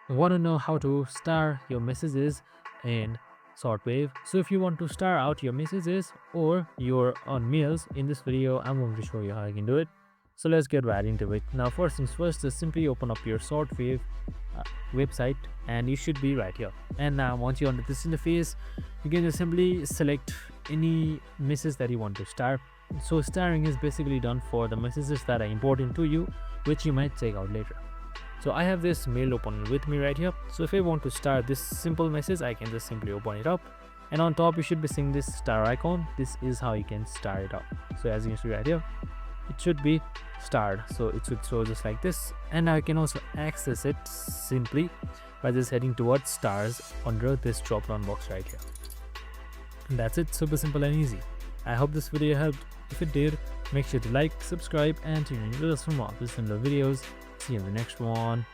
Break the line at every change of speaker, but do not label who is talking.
Want to know how to star your messages in Shortwave? So if you want to star out your messages or your on mails, in this video I'm going to show you how you can do it. So let's get right into it. Now first things first, just simply open up your Shortwave uh, website and you should be right here. And now once you're under this interface, you can just simply select any message that you want to star. So starring is basically done for the messages that are important to you, which you might check out later. So I have this mail open with me right here. So if I want to start this simple message, I can just simply open it up, and on top you should be seeing this star icon. This is how you can star it up. So as you can see right here, it should be starred, so it should show just like this. And now you can also access it simply by just heading towards stars under this drop down box right here. And that's it, super simple and easy. I hope this video helped. If it did, make sure to like, subscribe and tune in with us for more similar videos. See you in the next one.